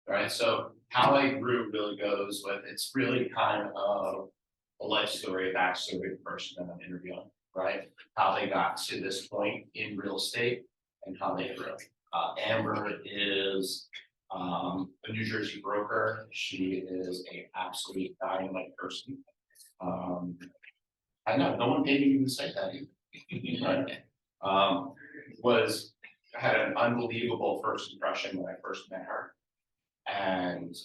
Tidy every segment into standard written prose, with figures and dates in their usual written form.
right? So how I grew really goes with, it's really kind of a life story, a backstory of the person that I'm interviewing, right? How they got to this point in real estate and how they grew. Amber is a New Jersey broker. She is a absolute dynamite person. I know no one paid me to say that either. Right? Was had an unbelievable first impression when I first met her, and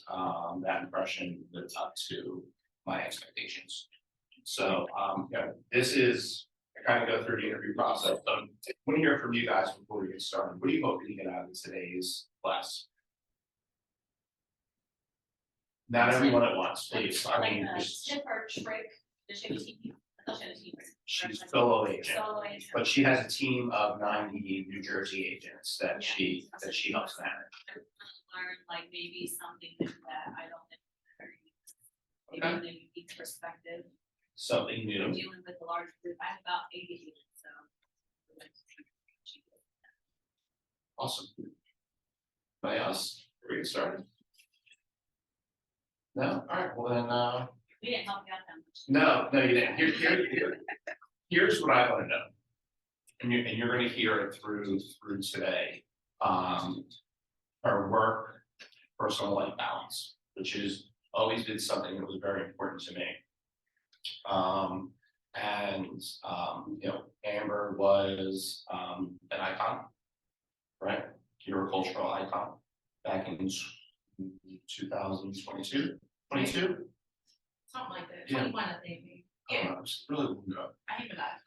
that impression lived up to my expectations. So this is I kind of go through the interview process. I want to hear from you guys before we get started. What do you hope you get out of today's class? Not everyone at once, please. I mean, tip or trick. Does she have a team? I thought she had a team. She's solo agent, Solo agent. but she has a team of 90 New Jersey agents that she helps manage. Learn like maybe something that I don't think. Maybe a unique perspective. Something new. I'm dealing with a large group. I have about 80 agents, so. Awesome. Anybody else? We're getting started. No? All right, well then, We didn't help you out that much. no, you didn't. Here's what I want to know. And you're going to hear it through today. Her work, personal life balance, which is always been something that was very important to me. Amber was an icon, right? You're a cultural icon back in 2022, 22? Something like that. Yeah. 21, I think. Yeah. It's really long ago. I even got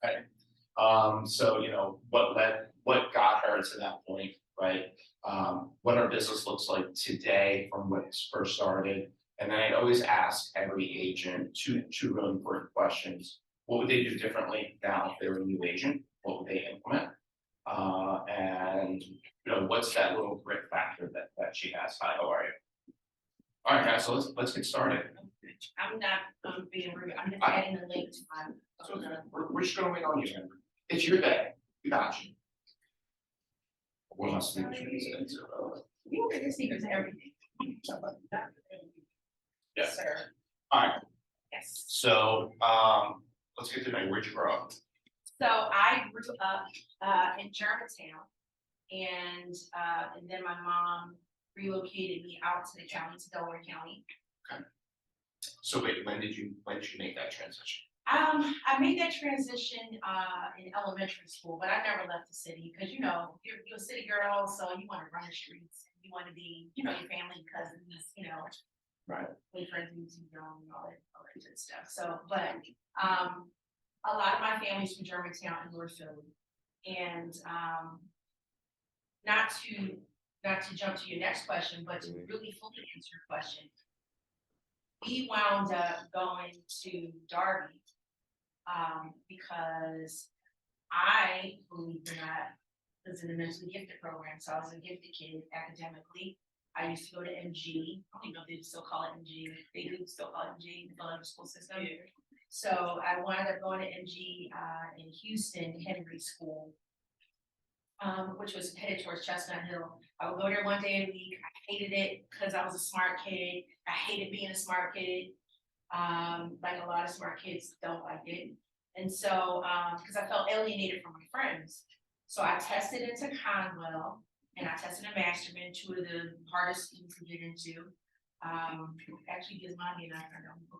Right. So what got her to that point, right? What our business looks like today from when it first started. And then I'd always ask every agent two really important questions. What would they do differently now if they were a new agent? What would they implement? And what's that little grit factor that she has? Hi, how are you? All right, guys, so let's get started. I'm not being rude. I'm just adding a link to my. Okay. We're just gonna wait on you, Amber. It's your day. We got you. We're not speakers. You get your speakers and everything. Yeah. Sir. All right. Yes. So let's get to know you. Where'd you grow up? So I grew up in Germantown, and then my mom relocated me out to the county, to Delaware County. Okay. So wait, when did you make that transition? I made that transition in elementary school, but I never left the city because you're a city girl, so you want to run the streets, you want to be, your family, cousins, Right. boyfriends, and all that good stuff. So, but a lot of my family's from Germantown and North Philly, and not to jump to your next question, but to really fully answer your question, we wound up going to Darby because I, believe it or not, was in the mentally gifted program. So I was a gifted kid academically. I used to go to MG. I don't know if they still call it MG. They do still call it MG, the Philadelphia School System. Yeah. So I wound up going to MG in Houston, Henry School, which was headed towards Chestnut Hill. I would go there one day a week. I hated it because I was a smart kid. I hated being a smart kid. Like a lot of smart kids don't like it. And so, because I felt alienated from my friends. So I tested into Conwell and I tested in Masterman, two of the hardest schools to get into. Actually gives money and I don't know.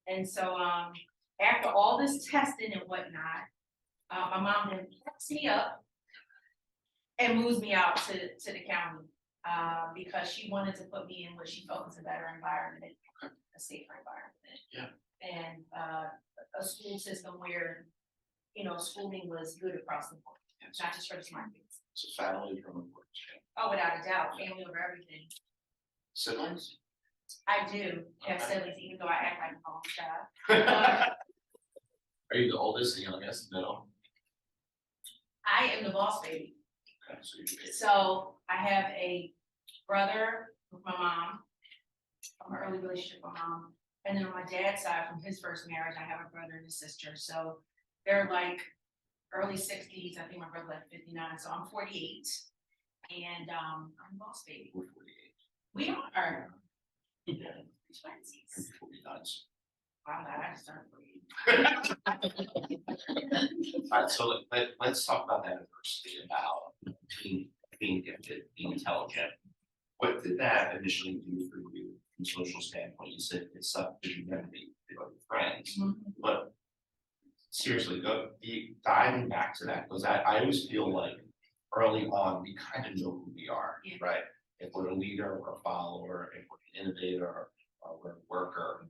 And so after all this testing and whatnot, my mom then picks me up and moves me out to the county because she wanted to put me in what she felt was a better environment, a safer environment. Yeah. And a school system where, schooling was good across the board, not just for the smart kids. So family is really important. Oh, without a doubt, family over everything. Siblings? I do have siblings, even though I act like a home child. Are you the oldest, the youngest, middle? I am the boss baby. Okay, So I have a brother with my mom, from an early relationship with my mom. And then on my dad's side, from his first marriage, I have a brother and a sister. So they're like early 60s. I think my brother's like 59. So I'm 48. And, I'm a boss baby. We're 48. We are. Yeah. Twenties. 49. Wow, I just started for you. Alright, so let's talk about that adversity, about being gifted, being intelligent. What did that initially do for you from a social standpoint? You said it's up because you never meet with other friends, but seriously, diving back to that, because I always feel like early on, we kind of know who we are, Yeah. right? If we're a leader or a follower, if we're an innovator or we're a worker,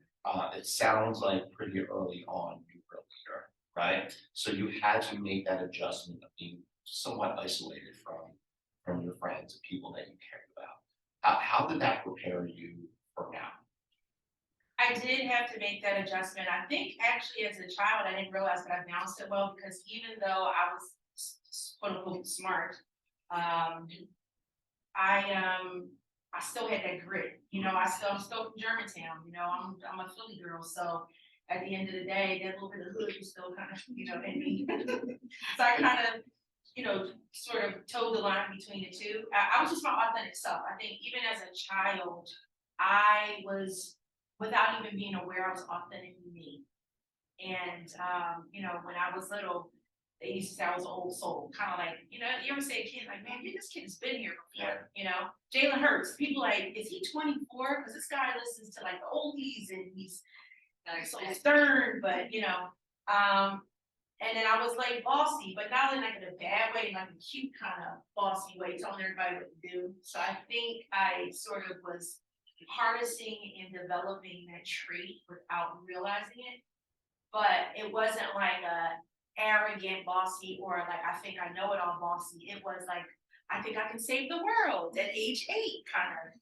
it sounds like pretty early on you were a leader, right? So you had to make that adjustment of being somewhat isolated from your friends and people that you cared about. How did that prepare you for now? I did have to make that adjustment. I think actually as a child, I didn't realize that I balanced it well because even though I was quote unquote smart, I still had that grit. You know, I'm still from Germantown. You know, I'm a Philly girl, so at the end of the day, that little bit of hood was still kind of in me. So I kind of sort of towed the line between the two. I was just my authentic self. I think even as a child, I was, without even being aware, I was authentically me. And, when I was little, they used to say I was an old soul, kind of like, you ever say a kid, like, man, this kid has been here before, Jalen Hurts, people like, is he 24? Because this guy listens to like the oldies and he's so stern, but, and then I was like bossy, but not in like in a bad way, like a cute kind of bossy way, telling everybody what to do. So I think I sort of was harnessing and developing that trait without realizing it. But it wasn't like a arrogant bossy or like I think I know it all bossy. It was like I think I can save the world at age 8 kind of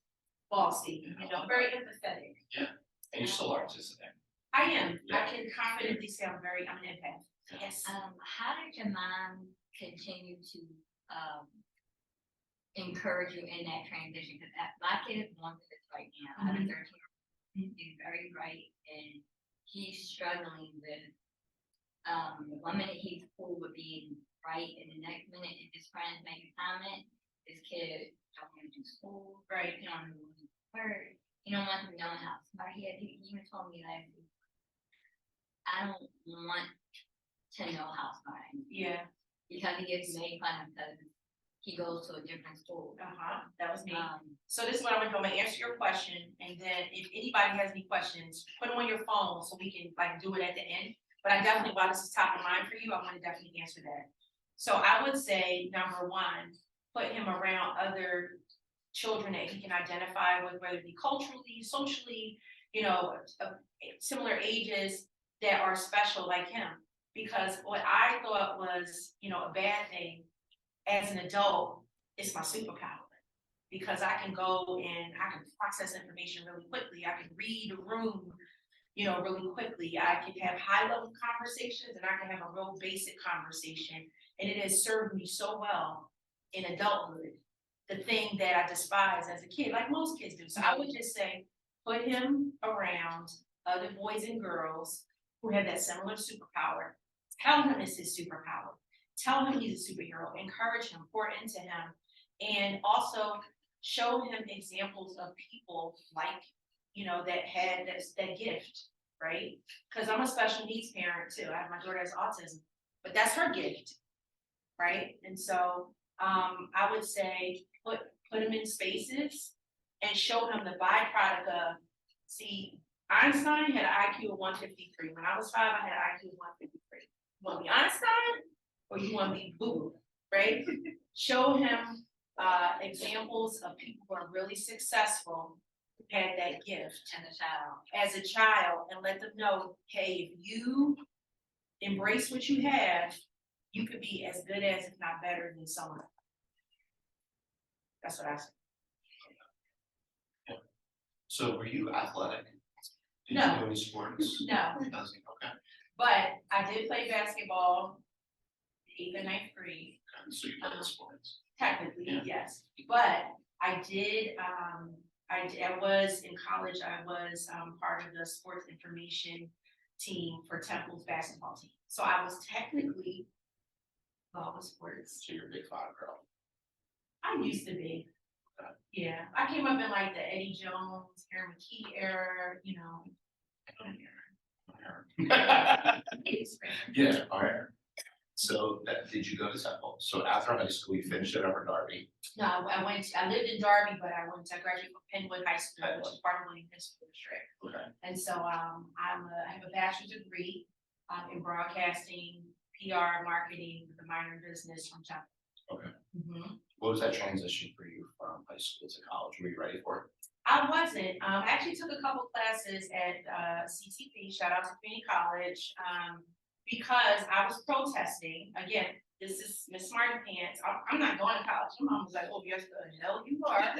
bossy, very empathetic. Yeah, and you still are just there. I am. Yeah. I can confidently say I'm an empath. Yes. How did your mom continue to encourage you in that transition? Because my kid is going through this right now. I have a 13-year-old. He's very bright and he's struggling with 1 minute he's cool with being right, and the next minute if his friends make a comment, this kid don't want to do school, Right. He don't want to work, he don't want to know how smart he is. He even told me last week, I don't want to know how smart I am. Yeah. Because he gets made fun of because he goes to a different school. That was me. So this is what I'm gonna do. I'm gonna answer your question, and then if anybody has any questions, put them on your phone so we can like do it at the end. But I definitely, while this is top of mind for you, I want to definitely answer that. So I would say number one, put him around other children that he can identify with, whether it be culturally, socially, similar ages that are special like him. Because what I thought was, a bad thing as an adult is my superpower. Because I can go and I can process information really quickly. I can read a room, really quickly. I can have high level conversations and I can have a real basic conversation. And it has served me so well in adulthood. The thing that I despise as a kid, like most kids do. So I would just say, put him around other boys and girls who have that similar superpower. Tell him it's his superpower. Tell him he's a superhero. Encourage him, pour into him, and also show him examples of people like, that had that gift, right? Because I'm a special needs parent too. My daughter has autism, but that's her gift, right? And so I would say put him in spaces and show him the byproduct of, see, Einstein had an IQ of 153. When I was 5, I had an IQ of 153. You want to be Einstein or you want to be Boo, right? Show him examples of people who are really successful who had that gift as a child, and let them know, hey, if you embrace what you have, you could be as good as, if not better than someone. That's what I said. So were you athletic? Did No. you do any sports? No, Okay. but I did play basketball 8th and 9th grade. So you played sports. Technically, Yeah. yes, but I did, I was in college, I was part of the sports information team for Temple's basketball team. So I was technically involved with sports. So you're a big 5 girl. I I'm used to be. Yeah, I came up in like the Eddie Jones, Aaron McKee era, you know. Yeah, alright. So did you go to Temple? So after high school, you finished at Upper Darby. No, I lived in Darby, but I graduated from Penwood High School, which is part of Williamson School District. Okay. And so, I have a bachelor's degree, in broadcasting, PR, marketing, with a minor in business from Temple. Okay. Mhm. What was that transition for you from high school to college? Were you ready for it? I wasn't, I actually took a couple classes at, CTP, shout out to community college, because I was protesting, again, this is Miss Smarty Pants, I'm not going to college. My mom was like, oh, yes, the hell you are.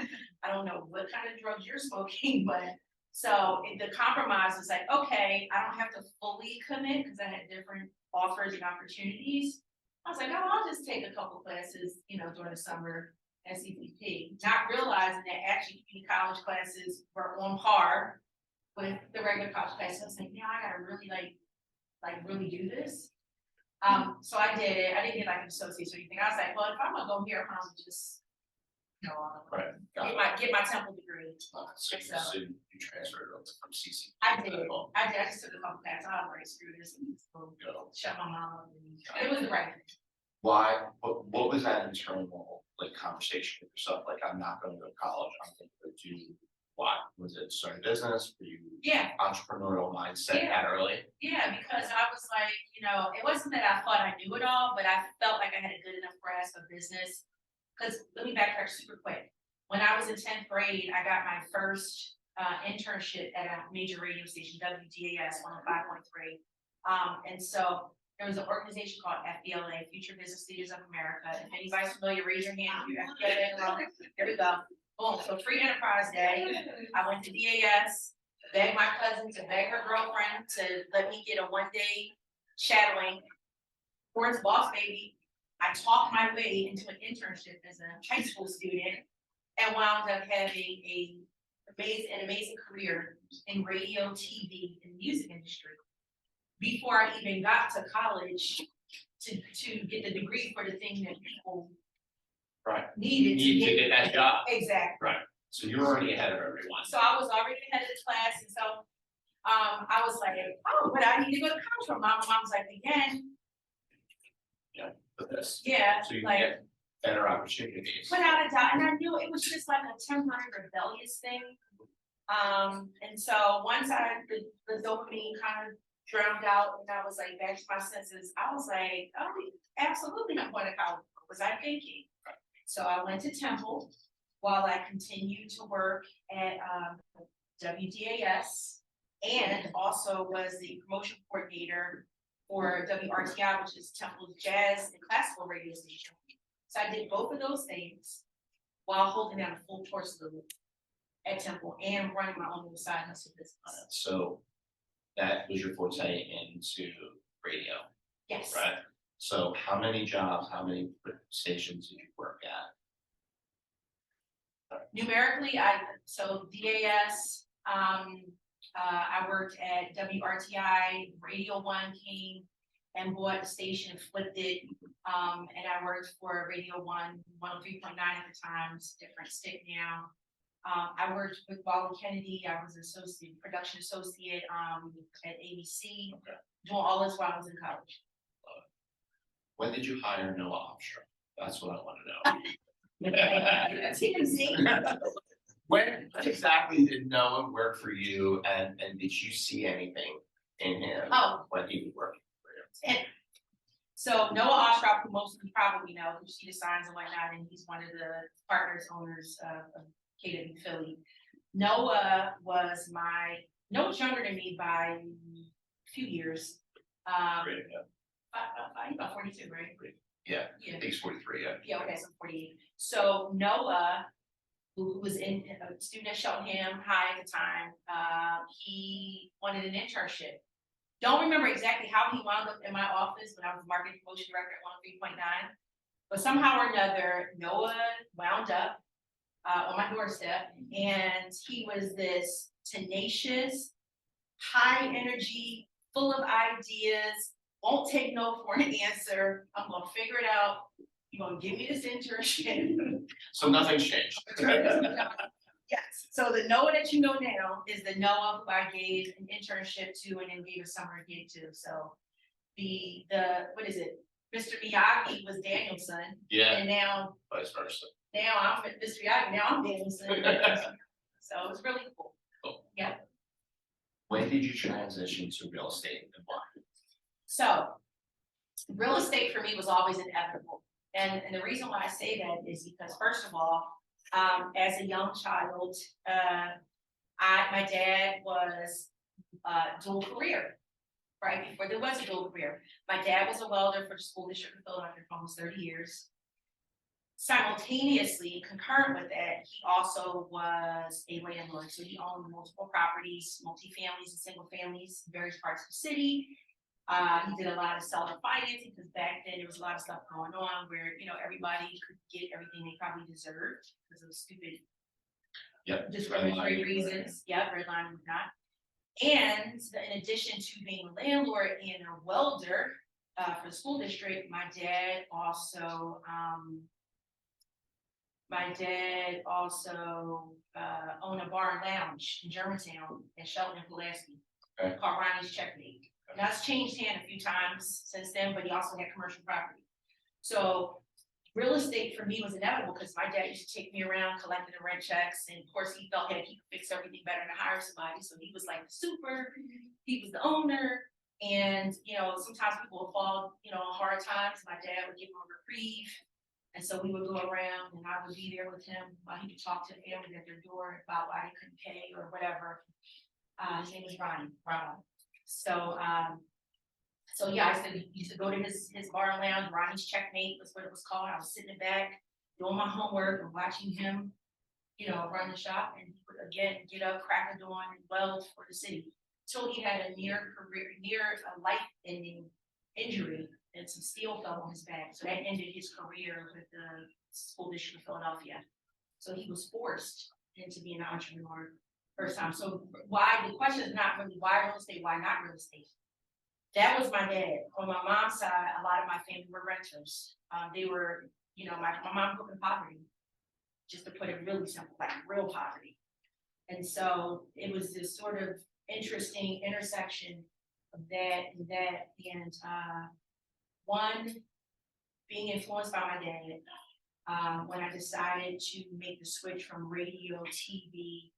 I don't know what kind of drugs you're smoking, but, so the compromise was like, okay, I don't have to fully commit, because I had different offers and opportunities. I was like, oh, I'll just take a couple classes, you know, during the summer at CPP, not realizing that actually community college classes were on par with the regular college classes. I was like, yeah, I gotta really really do this. So I did it. I didn't get like an associate or anything. I was like, well, if I'm gonna go here, I might as well just, you know, Right. Got it. get my Temple degree. So you transferred over from CC. I did. I just took a couple classes. I was like, screw this, and just go shut my mom up. And it was the right thing. Why, what was that internal like conversation with yourself? Like, I'm not gonna go to college, I'm gonna go do what? Was it start a business? Were you Yeah. entrepreneurial mindset Yeah. that early? Yeah, because I was like, you know, it wasn't that I thought I knew it all, but I felt like I had a good enough grasp of business. Because let me backtrack super quick. When I was in 10th grade, I got my first internship at a major radio station, WDAS 105.3. And so there was an organization called FBLA, Future Business Leaders of America. If anybody's familiar, raise your hand if you're FBLA. There we go. Boom. So free enterprise day. I went to DAS, begged my cousin to beg her girlfriend to let me get a 1-day shadowing. Towards Boss Baby, I talked my way into an internship as a high school student and wound up having an amazing career in radio, TV, and music industry. Before I even got to college to get the degree for the thing that people Right. needed You need to get that job. Exactly. So you're already ahead of everyone. So I was already ahead of the class, and so I was like, oh, but I need to go to college for mom. Mom was like, again, With this, yeah, so you like get better opportunities. without a doubt. And I knew it was just like a temporary rebellious thing. And so once the dopamine kind of drowned out, and I was like back to my senses, I was like, oh, absolutely not going to college. What was I thinking? So I went to Temple while I continued to work at WDAS and also was the promotion coordinator for WRTI, which is Temple's jazz and classical radio station. So I did both of those things while holding down a full torso loop at Temple and running my own little side hustle business. So that was your forte into radio, Yes. right? So how many jobs, how many stations did you work at? Numerically, so DAS, I worked at WRTI, Radio One came and bought the station and flipped it. And I worked for Radio One, 103.9 at the time, it's a different stick now. I worked with Wally Kennedy, I was an production associate at ABC, doing all this while I was in college. When did you hire Noah Armstrong? That's what I want to know. TMZ. When exactly did Noah work for you, and did you see anything in him when he was working for you? So Noah Ostrov, who most of you probably know, who she designs and whatnot, and he's one of the partners, owners of KW Philly. Noah's younger than me by a few years. Great, About 42, right? yeah, Yeah. I think it's 43, yeah. Yeah, okay, so 48. So Noah, who was a student at Cheltenham High at the time, he wanted an internship. Don't remember exactly how he wound up in my office when I was marketing promotion director at 103.9, but somehow or another, Noah wound up on my doorstep, and he was this tenacious, high energy, full of ideas, won't take no for an answer. I'm gonna figure it out. you're gonna give me this internship. So nothing's changed. Yes, so the Noah that you know now is the Noah who I gave an internship to and then gave a summer gig to, so. What is it, Mr. Miyagi was Daniel's son, Yeah, and now vice versa. I'm Mr. Miyagi, now I'm Daniel's son. So it's really cool. When did you transition to real estate and why? So, real estate for me was always inevitable. And the reason why I say that is because, first of all, as a young child, my dad was dual career, right? Before there was a dual career. My dad was a welder for the school district of Philadelphia for almost 30 years. Simultaneously, concurrent with that, he also was a landlord. So he owned multiple properties, multi-families and single families, in various parts of the city. He did a lot of seller financing because back then there was a lot of stuff going on where, everybody could get everything they probably deserved because of stupid discriminatory reasons. Yeah, redline and whatnot. And in addition to being a landlord and a welder for the school district, my dad also owned a bar and lounge in Germantown and Shelton and Pulaski called Ronnie's Checkmate. Now it's changed hand a few times since then, but he also had commercial property. So real estate for me was inevitable because my dad used to take me around collecting the rent checks, and of course he felt like he could fix everything better than hire somebody. So he was like the super, he was the owner, and sometimes people would fall, on hard times. My dad would give them a reprieve. And so we would go around and I would be there with him while he would talk to families at their door about why they couldn't pay or whatever. His name was Ronald. So yeah, I said, used to go to his bar and lounge. Ronnie's Checkmate was what it was called. I was sitting in the back doing my homework and watching him, run the shop, and he would again get up, crack a dawn, and weld for the city. Till he had a near life-ending injury, and some steel fell on his back. So that ended his career with the school district of Philadelphia. So he was forced into being an entrepreneur first time. So why, the question is not really why real estate, why not real estate? That was my dad. On my mom's side, a lot of my family were renters. They were, my mom grew up in poverty, just to put it really simple, like real poverty. And so it was this sort of interesting intersection of that and one, being influenced by my dad, when I decided to make the switch from radio, TV,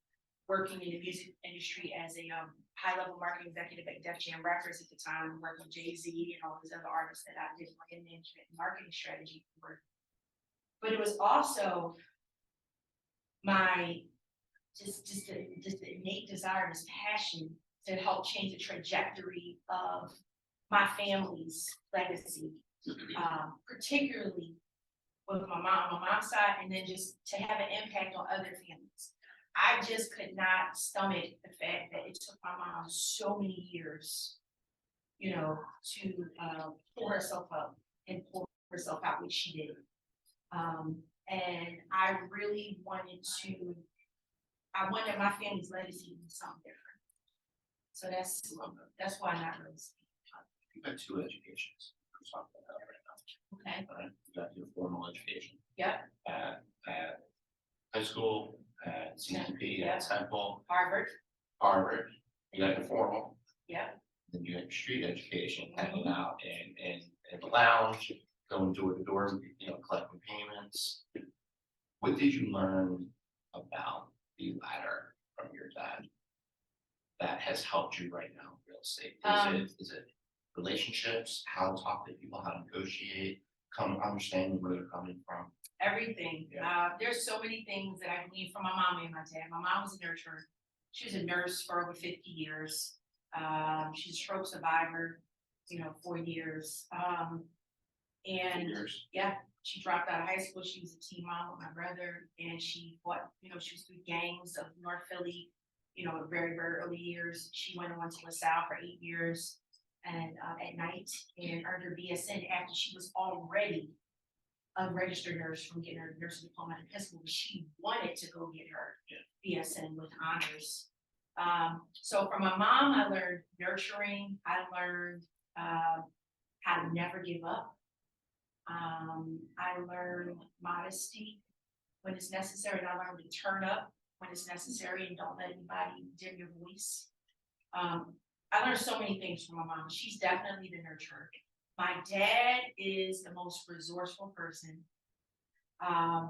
working in the music industry as a high-level marketing executive at Def Jam Records at the time, working with Jay-Z and all these other artists that I did in management and marketing strategy for. But it was also my just the innate desire, this passion to help change the trajectory of my family's legacy, particularly with my mom's side, and then just to have an impact on other families. I just could not stomach the fact that it took my mom so many years, to pull herself up and pull herself out, which she did. And I really wanted my family's legacy to be something different. So that's why I'm not really speaking. You've got two educations. We're talking about right now. Okay. You got your formal education. Yep. At high school, at CCP, Yeah. at Temple, Harvard. You got your formal. Yep. Then you got your street education, hanging out in the lounge, going door to door, collecting payments. What did you learn about the ladder from your dad that has helped you right now in real estate? Is it relationships, how to talk to people, how to negotiate, understanding where they're coming from? Everything. There's so many things that I gleaned from my mom and my dad. My mom was a nurturer. She was a nurse for over 50 years. She's a stroke survivor, 4 years. And yeah, she dropped out of high school. She was a teen mom with my brother, and she fought, she was through gangs of North Philly, very, very early years. She went on to LaSalle for 8 years and at night and earned her BSN after she was already a registered nurse from getting her nursing diploma in Episcopal, but she wanted to go get her BSN with honors. So from my mom, I learned nurturing. I learned how to never give up. I learned modesty when it's necessary, and I learned to turn up when it's necessary and don't let anybody dim your voice. I learned so many things from my mom. She's definitely the nurturer. My dad is the most resourceful person. There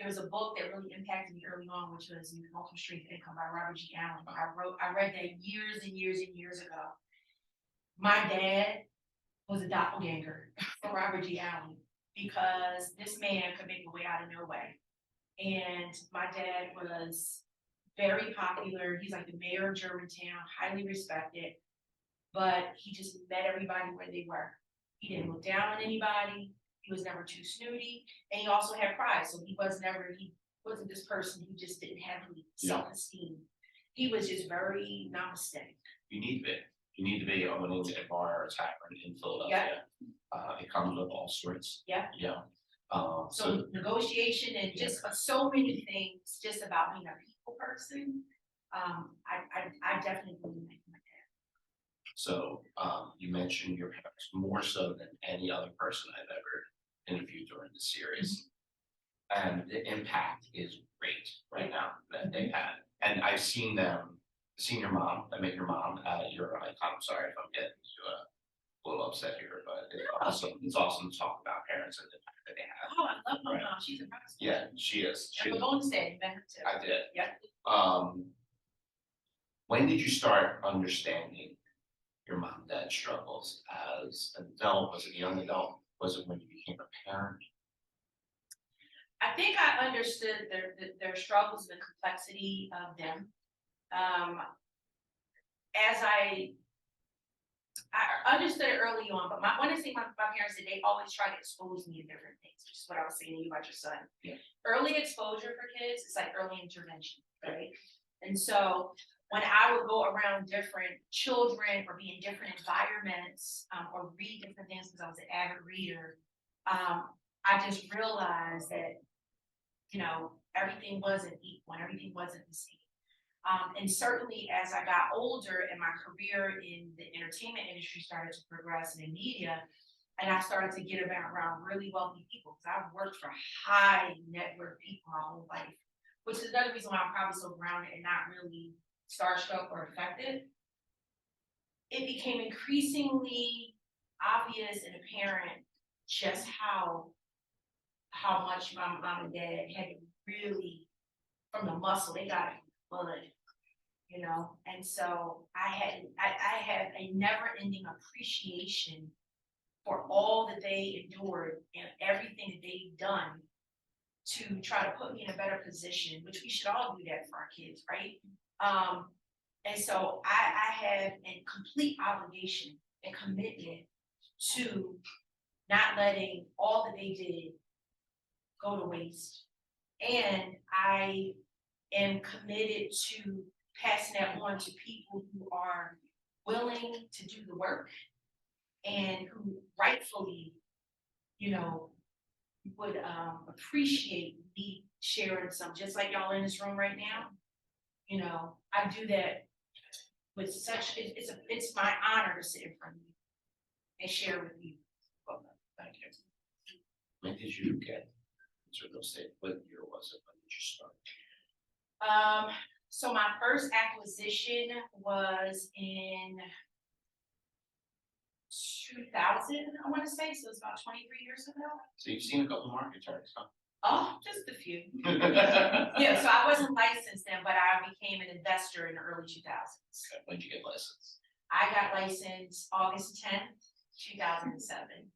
was a book that really impacted me early on, which was Multiple Street Income by Robert G. Allen. I read that years and years and years ago. My dad was a doppelganger for Robert G. Allen because this man could make a way out of no way. And my dad was very popular. He's like the mayor of Germantown, highly respected, but he just met everybody where they were. He didn't look down on anybody. He was never too snooty, and he also had pride. So he wasn't this person who just didn't have any self-esteem. He was just very namaste. You need to be owning a bar or a tavern in Philadelphia. It comes with all sorts. Yeah. Yeah. So negotiation and just so many things, just about being a people person. I definitely believe in my dad. So, you mentioned your parents more so than any other person I've ever interviewed during the series. And the impact is great right now that they've had. And I've seen your mom, I met your mom at your icon. I'm sorry if I'm getting a little upset here, but it's awesome to talk about parents and the impact that they have. Oh, I love my mom. She's a rock star. Yeah, she is. And we're going to say, you met her too. I did. Yeah. When did you start understanding your mom and dad's struggles as an adult? Was it a young adult? Was it when you became a parent? I think I understood their struggles and the complexity of them. As I understood it early on, but when I say my parents did, they always try to expose me to different things, which is what I was saying to you about your son. Yeah. Early exposure for kids is like early intervention, right? And so when I would go around different children or be in different environments, or read different things because I was an avid reader, I just realized that, everything wasn't equal and everything wasn't the same. And certainly as I got older and my career in the entertainment industry started to progress and in media, and I started to get around really wealthy people, because I've worked for high net worth people my whole life, which is another reason why I'm probably so grounded and not really starstruck or affected. It became increasingly obvious and apparent just how much my mom and dad had to really, from the muscle, they got it from blood, and so I have a never-ending appreciation for all that they endured and everything that they've done to try to put me in a better position, which we should all do that for our kids, right? And so I have a complete obligation and commitment to not letting all that they did go to waste. And I am committed to passing that on to people who are willing to do the work and who rightfully, would appreciate me sharing some, just like y'all in this room right now. I do that with such, it's my honor to sit in front of you and share with you. Thank you. When did you get into real estate? What year was it? When did you start? So my first acquisition was in 2000, I want to say, so it's about 23 years ago. So you've seen a couple market turns, huh? Oh, just a few. Yeah, so I wasn't licensed then, but I became an investor in the early 2000s. When did you get licensed? I got licensed August 10th, 2007.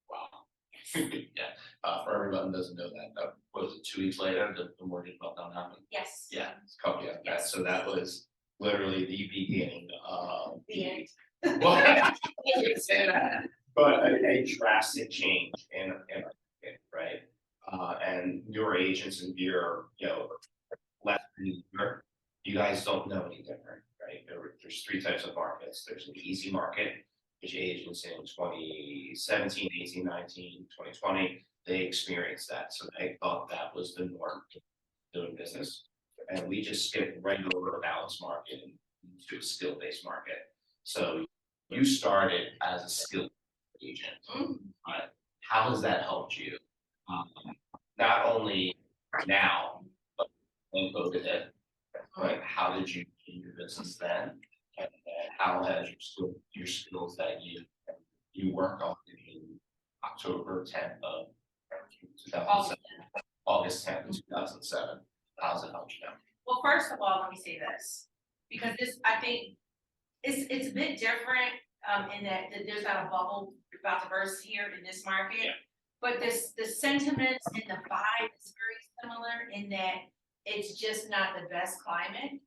Wow. Yeah. For everyone who doesn't know that, what was it, 2 weeks later, the mortgage meltdown happened? Yes. Yeah, it's a couple of Yes. So that was literally the beginning of The end. Well, I wouldn't say that, but a drastic change in right? And your agents and your, less than a year, you guys don't know any different, right? There's three types of markets. There's an easy market, which agents in 2017, 18, 19, 2020, they experienced that. So they thought that was the norm doing business. And we just skipped right over a balanced market into a skill-based market. So you started as a skill, agent. Mm. How has that helped you? Not only now, but when COVID hit, right? How did you do your business then? And how has your skills that you work on in October 10th of 2007, August 10th of 2007, how's it helped you now? Well, first of all, let me say this, because this, I think, it's a bit different, in that there's not a bubble about to burst here in this market. Yeah. But the sentiments and the vibe is very similar in that it's just not the best climate.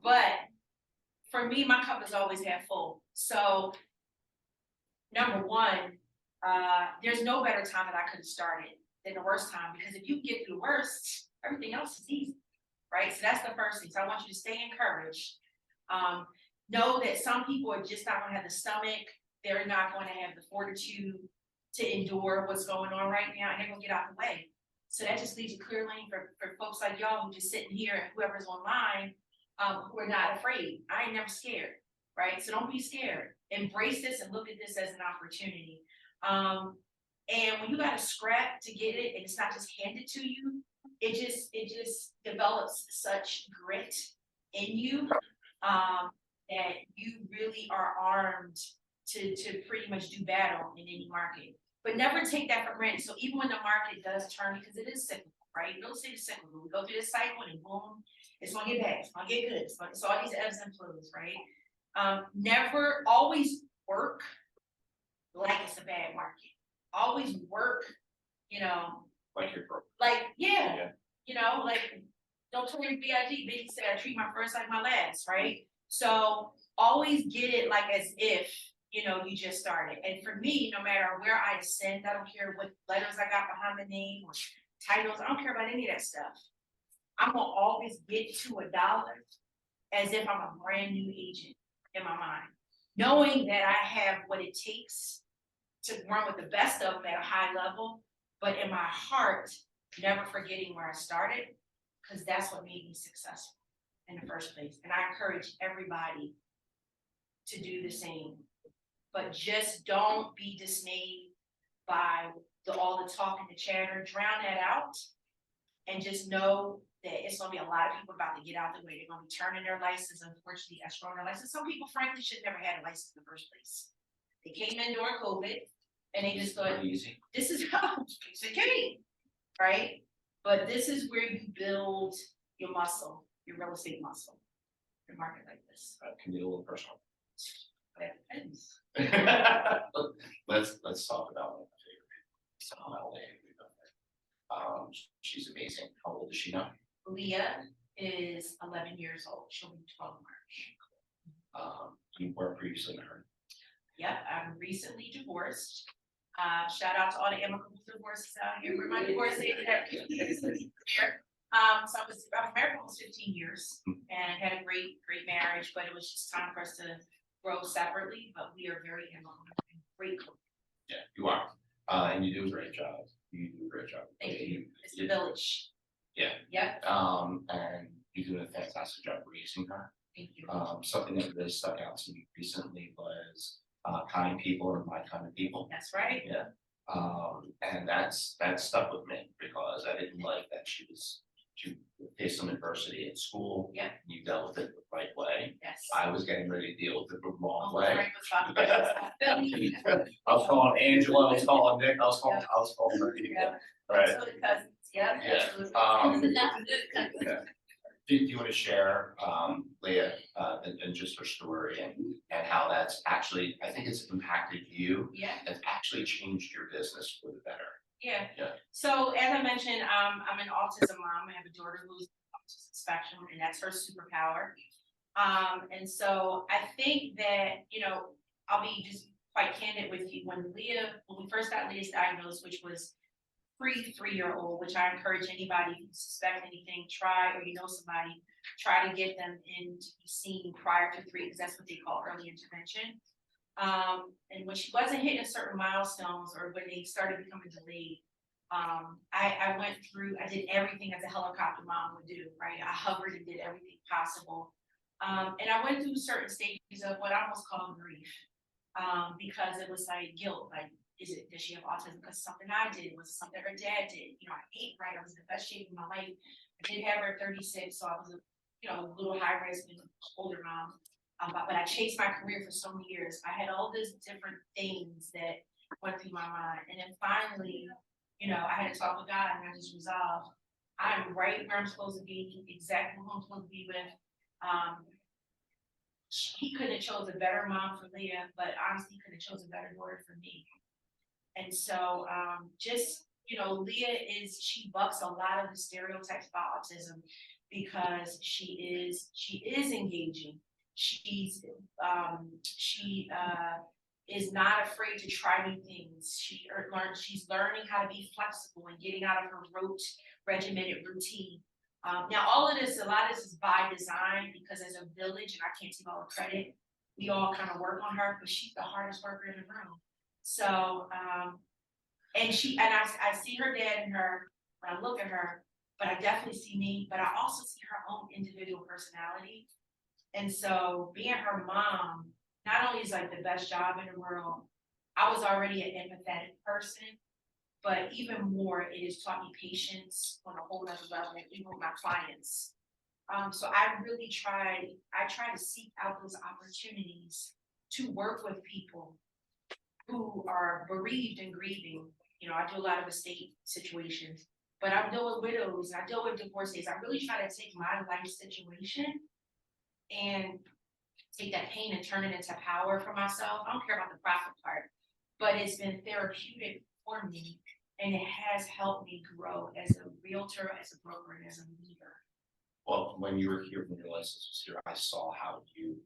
But for me, my cup is always half full. So number one, there's no better time that I could have started than the worst time, because if you get through the worst, everything else is easy, right? So that's the first thing. So I want you to stay encouraged. Know that some people are just not gonna have the stomach, they're not gonna have the fortitude to endure what's going on right now, and they're gonna get out of the way. So that just leaves a clear lane for folks like y'all who just sitting here and whoever's online, who are not afraid. I ain't never scared, right? So don't be scared. Embrace this and look at this as an opportunity. And when you gotta scrap to get it, and it's not just handed to you, it just develops such grit in you, that you really are armed to pretty much do battle in any market. But never take that for granted. So even when the market does turn, because it is cyclical, right? Real estate is cyclical. We go through this cycle and boom, it's gonna get bad, it's gonna get good. It's all these ebbs and flows, right? Never always work like it's a bad market. Always work, you know, Like your broker? like, Yeah. yeah, you know, like notorious B.I.G. Biggie said, I treat my first like my last, right? So always get it like as if, you know, you just started. And for me, no matter where I ascend, I don't care what letters I got behind my name or titles, I don't care about any of that stuff. I'm gonna always get to $1 as if I'm a brand new agent in my mind, knowing that I have what it takes to run with the best of them at a high level, but in my heart, never forgetting where I started, because that's what made me successful in the first place. And I encourage everybody to do the same, but just don't be dismayed by all the talk and the chatter. Drown that out, and just know that it's gonna be a lot of people about to get out the way. They're gonna be turning their license, unfortunately, extra on their license. Some people, frankly, should never had a license in the first place. They came in during COVID, and they just thought, Pretty easy. this is how it's a game, right? But this is where you build your muscle, your real estate muscle, your market like this. Can be a little personal. But it depends. Let's talk about one of my favorite people. So she's amazing. How old is she now? Leah is 11 years old. She'll be 12 March. You were previously married. Yep, I'm recently divorced. Shout out to all the amicable divorces out here. Where my divorce is at. So I was married for almost 15 years and had a great marriage, but it was just time for us to grow separately. But we are very amicable and great. Yeah, you are. And you do a great job. You do a great job. Thank you. It's the village. Yeah. Yep. And you do a fantastic job raising her. Thank you. Something that really stuck out to me recently was kind people are my kind of people. That's right. Yeah. And that stuck with me because I didn't like that she faced some adversity at school. Yeah. You dealt with it the right way. Yes. I was getting ready to deal with it the wrong Oh, way. Frank was about to- I was calling Angela, I was calling Nick, I was calling her. Yeah. Right. So the cousins, yeah. Yeah, absolutely. Yeah. Do you want to share, Leah, and just her story and how that's actually, I think it's impacted you, Yeah. it's actually changed your business for the better. Yeah. Yeah. So as I mentioned, I'm an autism mom. I have a daughter who's autism spectrum, and that's her superpower. And so I think that, you know, I'll be just quite candid with you. When we first got Leah's diagnosed, which was pre-3-year-old, which I encourage anybody who suspect anything, try, or you know somebody, try to get them in to be seen prior to 3, because that's what they call early intervention. And when she wasn't hitting certain milestones or when they started becoming delayed, I did everything as a helicopter mom would do, right? I hovered and did everything possible. And I went through certain stages of what I almost call grief. Because it was like guilt, like, does she have autism because something I did, was it something her dad did? You know, I ate right, I was in the best shape of my life. I did have her at 36, so I was a little high risk and older mom. But I chased my career for so many years. I had all these different things that went through my mind. And then finally, I had to talk with God and I just resolved, I'm right where I'm supposed to be, exactly who I'm supposed to be with. He could have chose a better mom for Leah, but honestly, he could have chose a better daughter for me. And so, Leah she bucks a lot of the stereotypes about autism because she is engaging. She is not afraid to try new things. She's learning how to be flexible and getting out of her regimented routine. Now, a lot of this is by design because as a village, and I can't take all the credit, we all kind of work on her, but she's the hardest worker in the room. So, and I see her dad in her when I look at her, but I definitely see me, but I also see her own individual personality. And so being her mom, not only is like the best job in the world, I was already an empathetic person, but even more, it has taught me patience on a whole other level, even with my clients. So I try to seek out those opportunities to work with people who are bereaved and grieving. I do a lot of estate situations, but I deal with widows, I deal with divorcees. I really try to take my life situation and take that pain and turn it into power for myself. I don't care about the profit part, but it's been therapeutic for me, and it has helped me grow as a realtor, as a broker, and as a leader. Well, when you were here, when your license was here, I saw how you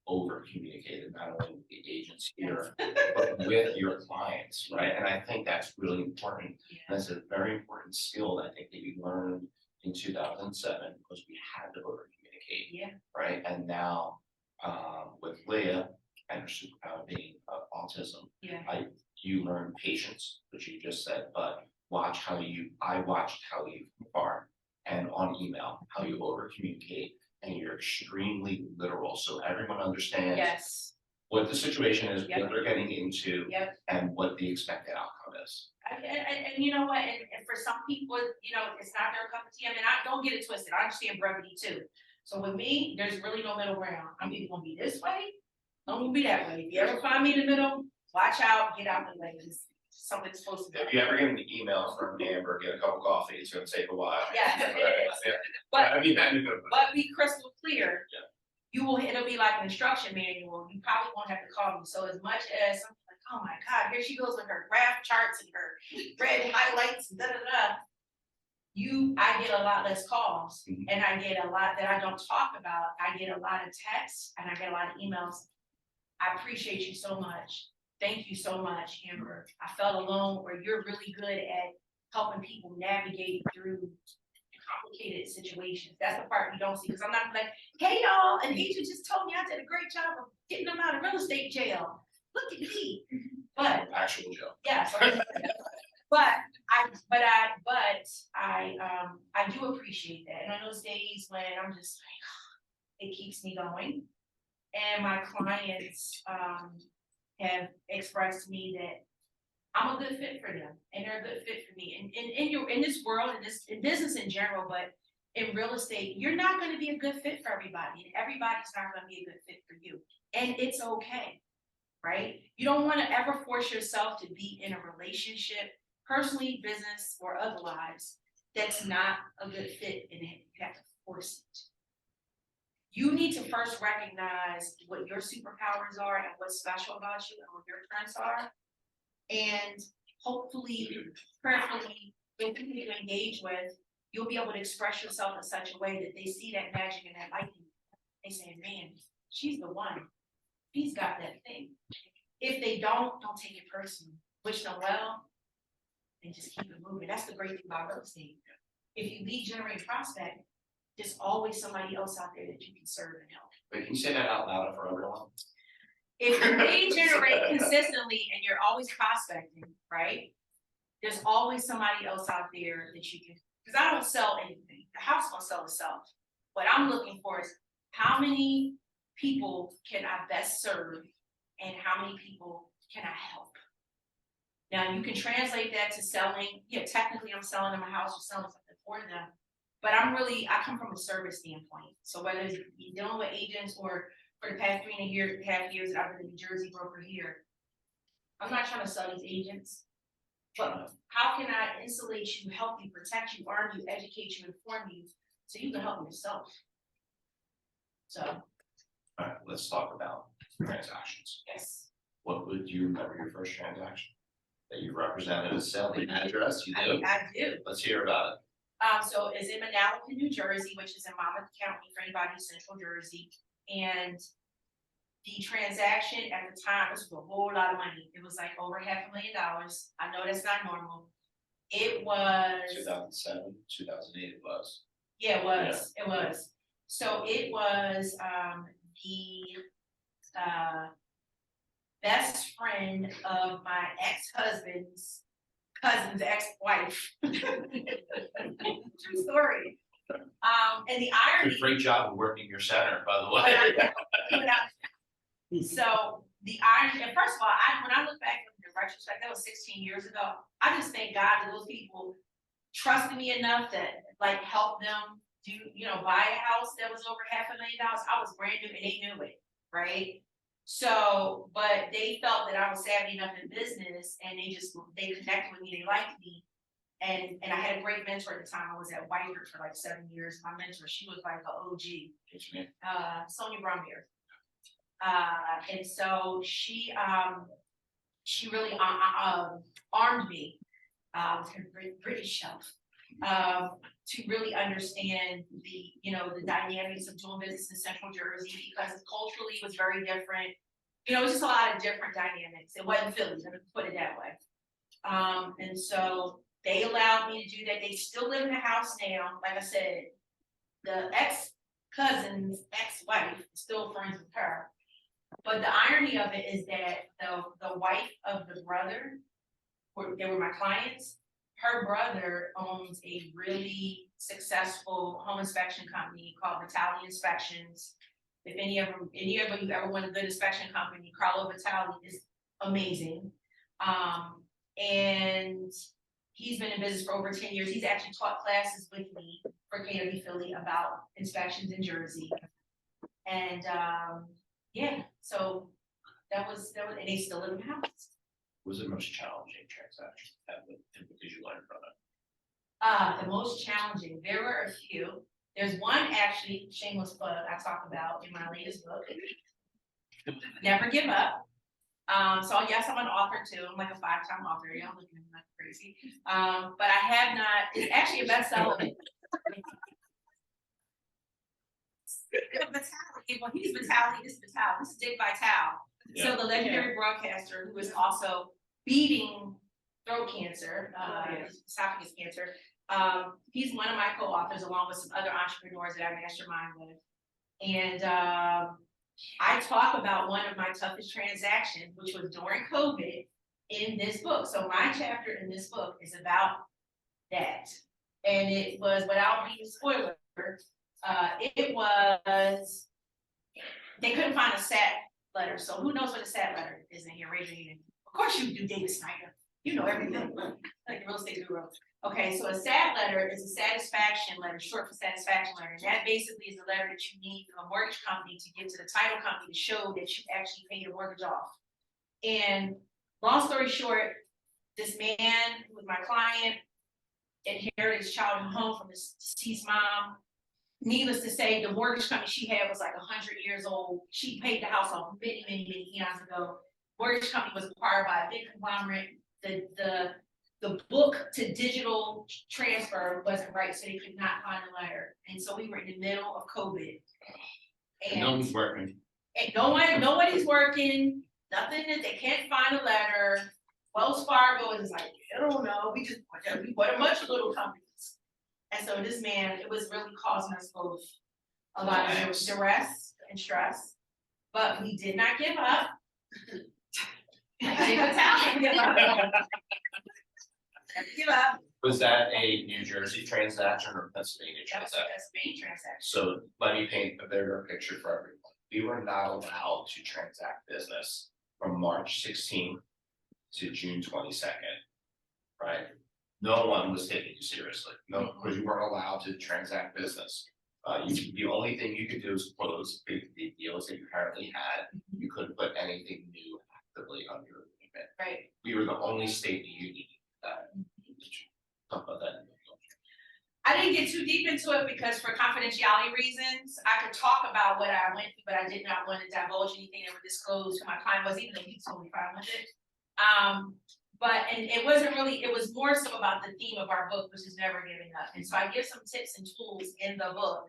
over communicated, not only with the agents here, but with your clients, right? And I think that's really important. Yeah. That's a very important skill that I think that you learned in 2007 because we had to over communicate. Yeah. Right. And now with Leah and her superpower being autism, Yeah. You learn patience, which you just said, but I watched how you farm and on email, how you over communicate, and you're extremely literal. So everyone understands Yes. what the situation is, Yep. what they're getting into, Yep. and what the expected outcome is. And you know what? And for some people, it's not their cup of tea. I mean, I don't get it twisted. I understand brevity too. So with me, there's really no middle ground. I'm either gonna be this way, or I'm gonna be that way. If you ever find me in the middle, watch out, get out the way. Because something's supposed to be. If you ever get an email from Amber, get a cup of coffee, it's gonna take a while. Yeah, it is. Yeah. But I mean, that is good. But be crystal clear. Yeah. It'll be like an instruction manual. You probably won't have to call me. So as much as something like, oh my God, here she goes with her graph charts and her red highlights and I get a lot less calls, and I get a lot that I don't talk about. I get a lot of texts and I get a lot of emails. I appreciate you so much. Thank you so much, Amber. I felt alone, or you're really good at helping people navigate through complicated situations. That's the part you don't see, because I'm not like, hey y'all, an agent just told me I did a great job of getting them out of real estate jail. Look at me. But Actual joke. yes, I do appreciate that. And on those days when I'm just like, it keeps me going. And my clients have expressed to me that I'm a good fit for them, and they're a good fit for me. And in this world, in business in general, but in real estate, you're not going to be a good fit for everybody, and everybody's not going to be a good fit for you. And it's okay, right? You don't want to ever force yourself to be in a relationship, personally, business, or otherwise, that's not a good fit, and you have to force it. You need to first recognize what your superpowers are and what's special about you and what your strengths are. And hopefully, prayerfully, the people you engage with, you'll be able to express yourself in such a way that they see that magic and that light. They say, man, she's the one. He's got that thing. If they don't take it personally. Wish them well and just keep it moving. That's the great thing about real estate. If you lead generate prospect, there's always somebody else out there that you can serve and help. Wait, can you say that out loud for everyone? If you lead generate consistently and you're always prospecting, right? There's always somebody else out there that you can, because I don't sell anything. The house won't sell itself. What I'm looking for is how many people can I best serve and how many people can I help? Now, you can translate that to selling, yeah, technically I'm selling them a house or selling something for them. But I come from a service standpoint. So whether it's dealing with agents or for the past 3.5 years that I've been a New Jersey broker here, I'm not trying to sell these agents. But how can I insulate you, help you, protect you, arm you, educate you, inform you, so you can help yourself? So, Alright, let's talk about transactions. yes. What would you remember your first transaction? That you represented a selling address, you do? I do. Let's hear about it. So it's in Manalapan, New Jersey, which is in Monmouth County for anybody in Central Jersey. And the transaction at the time was a whole lot of money. It was like over $500,000. I know that's not normal. It was. 2007, 2008 it was. Yeah, it was. So it was, the, best friend of my ex-husband's cousin's ex-wife. True story. And the irony. Did a great job of working your center, by the way. So the irony, and first of all, when I look back in retrospect, that was 16 years ago. I just thank God that those people trusted me enough to like help them do, buy a house that was over $500,000. I was brand new and they knew it, right? So, but they felt that I was savvy enough in business and they connected with me, they liked me. And I had a great mentor at the time. I was at Whitehurst for like 7 years. My mentor, she was like an OG, Sonia Brombeer. And so she really armed me with her British shelf to really understand the dynamics of doing business in Central Jersey, because culturally it was very different. It was just a lot of different dynamics. It wasn't Philly, let me put it that way. And so they allowed me to do that. They still live in the house now. Like I said, the ex-cousin's ex-wife is still friends with her. But the irony of it is that the wife of the brother, they were my clients. Her brother owns a really successful home inspection company called Vitale Inspections. If any of you ever want a good inspection company, Carlo Vitale is amazing. And he's been in business for over 10 years. He's actually taught classes with me for KW Philly about inspections in Jersey. And so that was, and they still live in the house. Was the most challenging transaction what did you learn from it? The most challenging, there were a few. There's one actually, shameless plug, I talk about in my latest book, Never Give Up. So yes, I'm an author too. I'm like a 5-time author. Y'all looking at me like crazy. But I have not, it's actually a bestseller. Well, he's Vitale, this is Vitale, this is Dick Vitale. Yeah. So the legendary broadcaster who is also beating throat cancer, esophagus cancer. He's one of my co-authors along with some other entrepreneurs that I mastermind with. And I talk about one of my toughest transactions, which was during COVID, in this book. So my chapter in this book is about that. And it was, without being a spoiler, it was, they couldn't find a SAT letter. So who knows what a SAT letter is in here? Raise your hand. Of course you do, David Snyder. You know everything, like real estate guru. Okay, so a SAT letter is a satisfaction letter, short for satisfaction letter. And that basically is the letter that you need from a mortgage company to give to the title company to show that you actually paid your mortgage off. And long story short, this man who was my client inherited his child in home from his deceased mom. Needless to say, the mortgage company she had was like 100 years old. She paid the house off many years ago. Mortgage company was acquired by a big conglomerate. The book to digital transfer wasn't right, so they could not find a letter. And so we were in the middle of COVID. And no one's working. And nobody's working, nothing, that they can't find a letter. Wells Fargo is like, I don't know, we bought a bunch of little companies. And so this man, it was really causing us both a lot of duress and stress, but we did not give up. Give up. Was that a New Jersey transaction or Pennsylvania That was transaction? a main transaction. So let me paint a bigger picture for everyone. We were not allowed to transact business from March 16th to June 22nd, right? No one was taking you seriously, no, because you weren't allowed to transact business. The only thing you could do is close big deals that you currently had. You couldn't put anything new actively on your agreement. Right. We were the only state in the union that. Talk about that. I didn't get too deep into it because for confidentiality reasons, I could talk about what I went through, but I did not want to divulge anything that would disclose who my client was, even though he told me 500. But it wasn't really, it was more so about the theme of our book, which is never giving up. And so I give some tips and tools in the book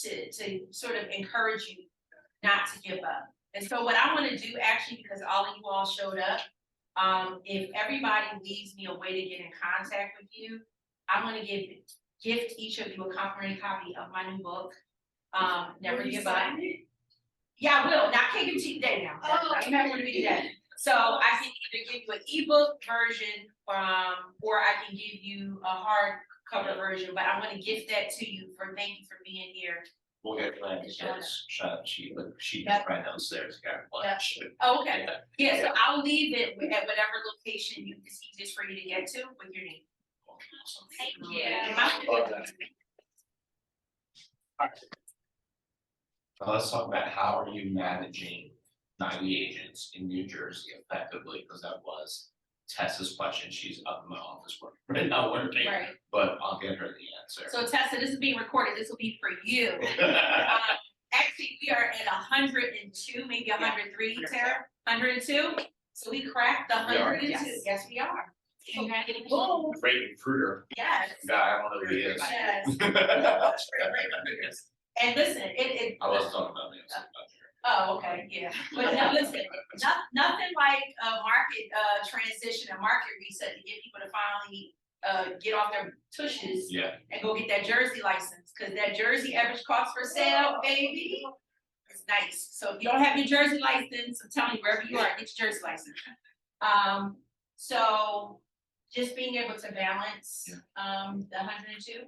to sort of encourage you not to give up. And so what I want to do actually, because all of you all showed up, if everybody leaves me a way to get in contact with you, I'm gonna gift each of you a complimentary copy of my new book, Never Give Up. Yeah, I will. Now I can't give it to you today now. I'm not gonna be today. So I can either give you an ebook version, or I can give you a hardcover version, but I'm gonna gift that to you thank you for being here. We'll get Glenn to she just right downstairs, got lunch. Oh, okay. Yeah, so I'll leave it at whatever location it's easiest for you to get to with your name. Thank you. Let's talk about how are you managing 90 agents in New Jersey effectively, because that was Tessa's question. She's up in my office working right now, working, Right. but I'll get her the answer. So Tessa, this is being recorded. This will be for you. Actually, we are at 102, maybe 103, Tara, 102. So we cracked the We are. 102. Yes, we are. Congratulations. Great recruiter Yes. guy, I don't know who he is. Yes. And listen, I was talking about me. oh, okay, yeah. But no, listen, nothing like a market transition, a market reset to get people to finally get off their tushes Yeah, and go get that Jersey license, because that Jersey average cost per sale, baby, is nice. So if you don't have your Jersey license, I'm telling you, wherever you are, get your Jersey license. So just being able to balance the 102.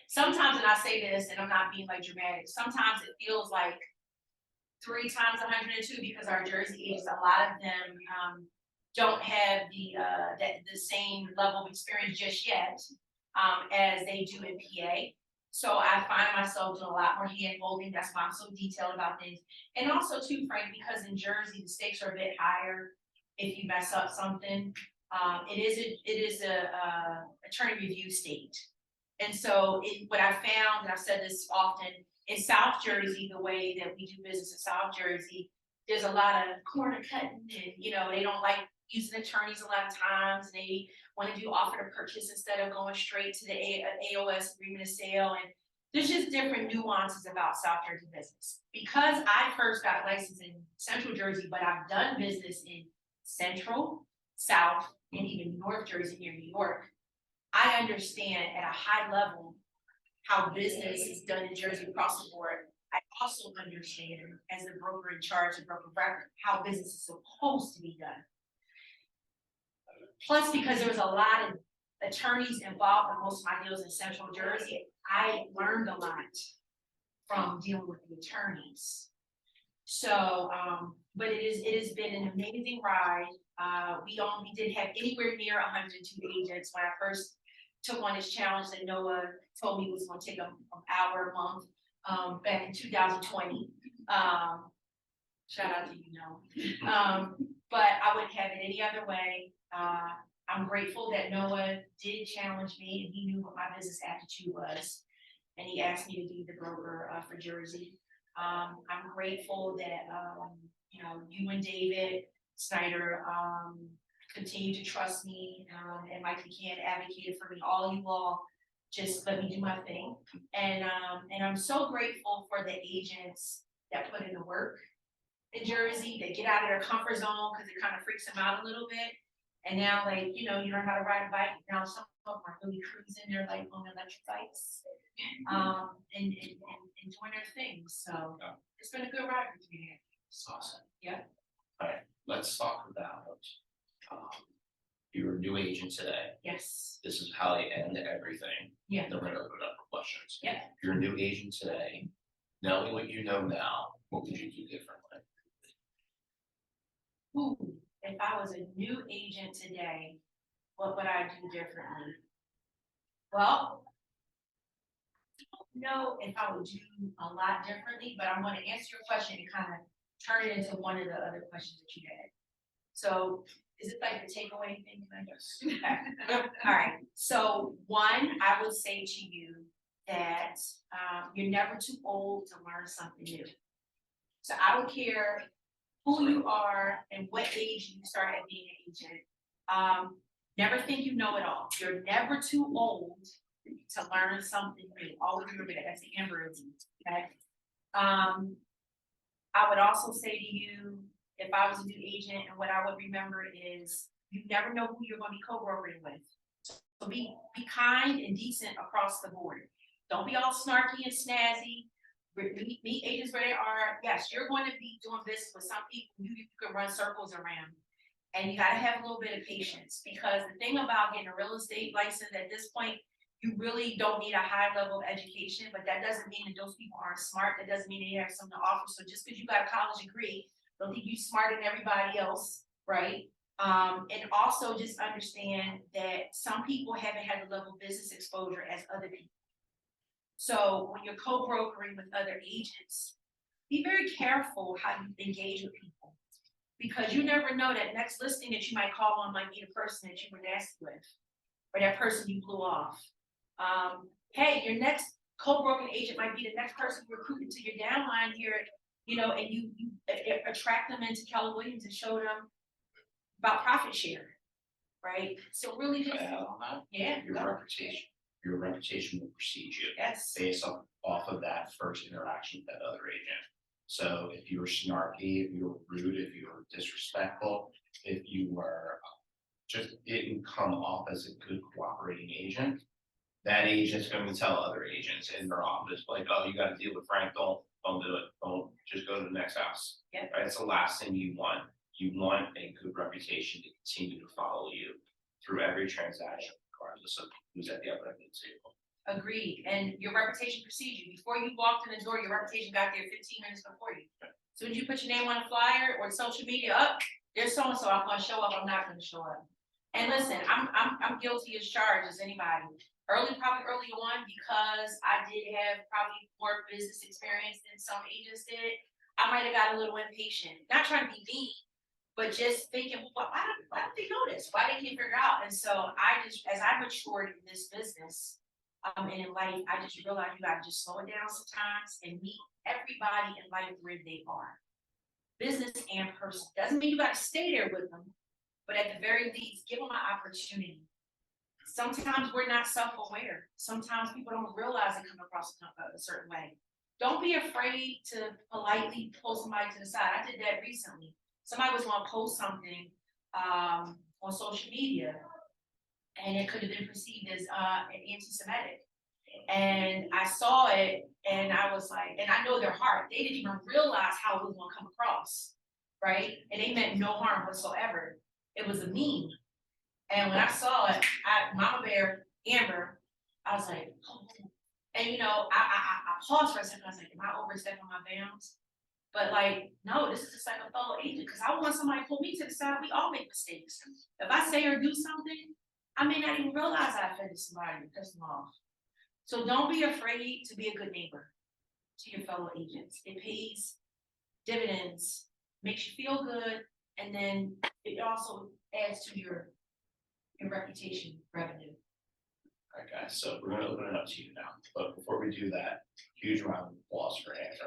Sometimes, and I say this, and I'm not being like dramatic, sometimes it feels like 3 times 102 because our Jersey agents, a lot of them don't have the same level of experience just yet as they do in PA. So I find myself doing a lot more hand holding. That's why I'm so detailed about things. And also too, Frank, because in Jersey the stakes are a bit higher if you mess up something. It is a attorney review state. And so what I found, and I've said this often, in South Jersey, the way that we do business in South Jersey, there's a lot of corner cutting, and they don't like using attorneys a lot of times, and they want to do offer to purchase instead of going straight to the AOS, agreement of sale, and there's just different nuances about South Jersey business. Because I first got licensed in Central Jersey, but I've done business in Central, South, and even North Jersey here in New York, I understand at a high level how business is done in Jersey across the board. I also understand, as the broker in charge of broker record, how business is supposed to be done. Plus, because there was a lot of attorneys involved in most of my deals in Central Jersey, I learned a lot from dealing with the attorneys. So, but it has been an amazing ride. We didn't have anywhere near 102 agents when I first took on this challenge that Noah told me was going to take an hour a month back in 2020. Shout out to but I wouldn't have it any other way. I'm grateful that Noah did challenge me, and he knew what my business aptitude was, and he asked me to be the broker for Jersey. I'm grateful that you and David Snyder continue to trust me, and Mike McCann advocated for me. All you all just let me do my thing, and I'm so grateful for the agents that put in the work in Jersey, that get out of their comfort zone because it kind of freaks them out a little bit. And now, you learn how to ride a bike. Now some of them are really cruising. They're like on electric bikes, and doing their things. So it's been a good ride with me. it's awesome. Yeah. All right, let's talk about you're a new agent today. Yes. This is how they end everything. Yeah. Then we're gonna open it up for questions. Yeah. If you're a new agent today, knowing what you know now, what would you do differently? Ooh, if I was a new agent today, what would I do differently? Well, I don't know if I would do a lot differently, but I'm gonna answer your question and kind of turn it into one of the other questions that you had. So is it like the takeaway thing? Can I just- Okay. All right, so one, I would say to you that you're never too old to learn something new. So I don't care who you are and what age you start at being an agent. Never think you know it all. You're never too old to learn something new. Always remember that. That's the Amberism. Okay. I would also say to you, if I was a new agent, and what I would remember is you never know who you're going to be co-brokering with. So be kind and decent across the board. Don't be all snarky and snazzy. Meet agents where they are. Yes, you're going to be doing business with some people you can run circles around. And you gotta have a little bit of patience, because the thing about getting a real estate license at this point, you really don't need a high level of education, but that doesn't mean that those people aren't smart. That doesn't mean they have something to offer. So just because you got a college degree, don't think you're smarter than everybody else, right? And also just understand that some people haven't had the level of business exposure as other people. So when you're co-brokering with other agents, be very careful how you engage with people, because you never know that next listing that you might call on might be the person that you were nasty with, or that person you blew off. Hey, your next co-broking agent might be the next person you recruit into your downline here, and you attract them into Keller Williams and show them about profit share, right? So really just, yeah, Your reputation will precede you. yes, Based off of that first interaction with that other agent. So if you were snarky, if you were rude, if you were disrespectful, if you were just didn't come off as a good cooperating agent, that agent's going to tell other agents in their office, like, oh, you got to deal with Frank, don't do it, don't, just go to the next house. Yeah. Right? It's the last thing you want. You want a good reputation to continue to follow you through every transaction, regardless of who's at the other end of the table. agreed. And your reputation precedes you. Before you walked in the door, your reputation got there 15 minutes before you. Soon as you put your name on a flyer or social media, up, there's so and so. I'm going to show up. I'm not going to show up. And listen, I'm guilty as charged as anybody. Probably early on, because I did have probably more business experience than some agents did, I might have got a little impatient. Not trying to be mean, but just thinking, well, why don't they know this? Why they can't figure it out? And so as I matured in this business, and in life, I just realized you gotta just slow it down sometimes and meet everybody in life where they are. Business and personal. Doesn't mean you gotta stay there with them, but at the very least, give them an opportunity. Sometimes we're not self-aware. Sometimes people don't realize they come across a certain way. Don't be afraid to politely pull somebody to the side. I did that recently. Somebody was gonna post something on social media, and it could have been perceived as anti-Semitic. And I saw it, and I was like, and I know their heart. They didn't even realize how it was gonna come across, right? And they meant no harm whatsoever. It was a meme. And when I saw it, Mama Bear, Amber, I was like, oh. And I paused for a second. I was like, am I overstepping my bounds? But like, no, this is just like a fellow agent, because I want somebody to pull me to the side. We all make mistakes. If I say or do something, I may not even realize I offended somebody and pissed them off. So don't be afraid to be a good neighbor to your fellow agents. It pays dividends, makes you feel good, and then it also adds to your reputation revenue. All right, guys, so we're going to open it up to you now. But before we do that, huge round of applause for Andrew.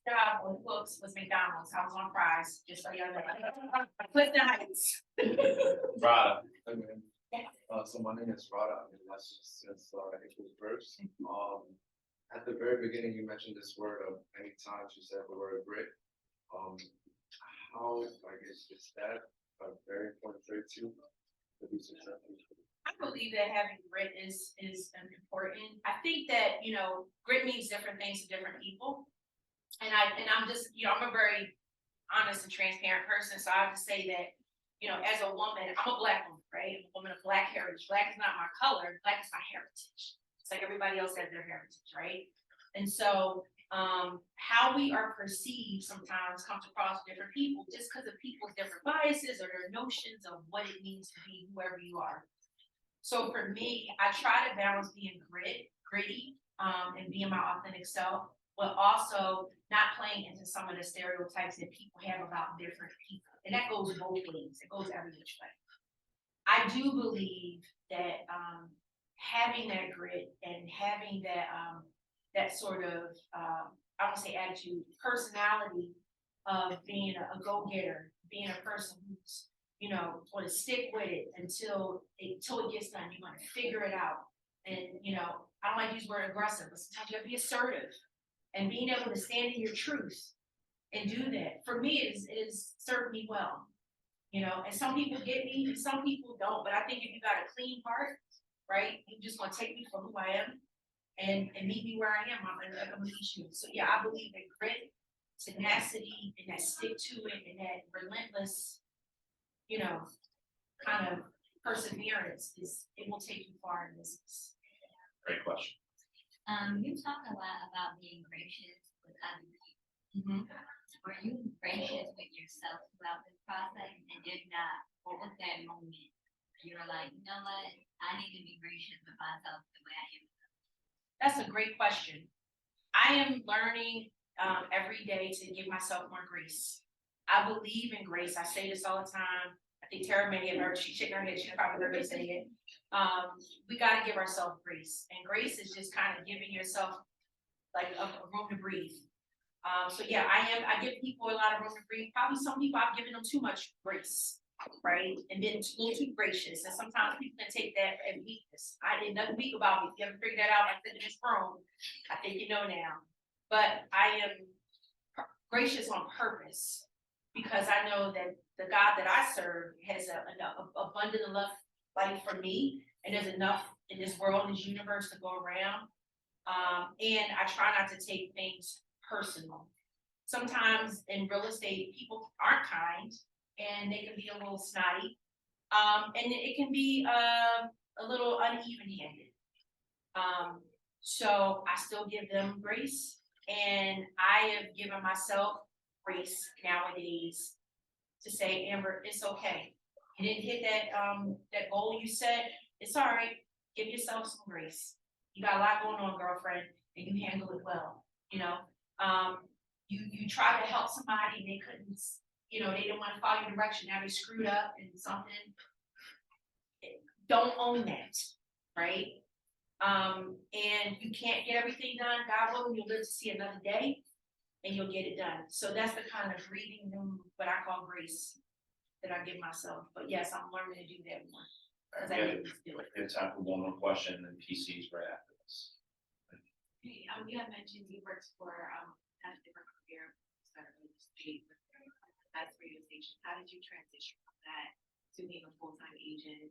Job on the books was McDonald's. I was on fries, just so y'all know. Clifton Heights. Rada. So my name is Rada. I've been licensed since April 1st. At the very beginning, you mentioned this word of many times. You said the word grit. How, I guess, is that a very important trait to be successful? I believe that having grit is important. I think that grit means different things to different people. And I'm just, I'm a very honest and transparent person. So I have to say that, as a woman, I'm a Black woman, right? I'm a woman of Black heritage. Black is not my color. Black is my heritage. It's like everybody else has their heritage, right? And so how we are perceived sometimes comes across different people just because of people's different biases or their notions of what it means to be whoever you are. So for me, I try to balance being gritty, and being my authentic self, but also not playing into some of the stereotypes that people have about different people. And that goes both ways. It goes every which way. I do believe that having that grit and having that sort of I don't say attitude, personality of being a go-getter, being a person who's want to stick with it until it gets done. You want to figure it out, and I don't like to use the word aggressive, but sometimes you have to be assertive, and being able to stand in your truth and do that for me is served me well. And some people get me and some people don't. But I think if you got a clean heart, right, you just gonna take me for who I am and meet me where I am. I'm gonna meet you. So yeah, I believe that grit, tenacity, and that stick to it and that relentless, kind of perseverance it will take you far in business. Great question. You talk a lot about being gracious with other people. Mm-hmm. Were you gracious with yourself throughout this process? And if not, what was that moment you were like, you know what, I need to be gracious with myself the way I am? That's a great question. I am learning every day to give myself more grace. I believe in grace. I say this all the time. I think Tara may have heard, she's shaking her head, she probably heard me say it. We got to give ourselves grace. And grace is just kind of giving yourself like a room to breathe. So yeah, I give people a lot of room to breathe. Probably some people I've given them too much grace, right? And been too gracious. And sometimes people can take that as weakness. I did nothing weak about me. If you haven't figured that out, I said in this room, I think you know now. But I am gracious on purpose because I know that the God that I serve has enough abundant enough life for me, and there's enough in this world, in this universe to go around. And I try not to take things personal. Sometimes in real estate, people aren't kind and they can be a little snotty. And it can be a little uneven-handed. So I still give them grace, and I have given myself grace nowadays to say, Amber, it's okay. You didn't hit that goal you set. It's all right. Give yourself some grace. You got a lot going on, girlfriend, and you handle it well. You tried to help somebody and they couldn't, they didn't want to follow your direction. Now they screwed up and something. Don't own that, right? And you can't get everything done. God willing, you'll live to see another day and you'll get it done. So that's the kind of breathing room, what I call grace, that I give myself. But yes, I'm learning to do that more. Because I didn't do it. We have time for one more question, and then PC's right after this. Hey, you had mentioned you worked for a different career, started with state, that's radio station. How did you transition from that to being a full-time agent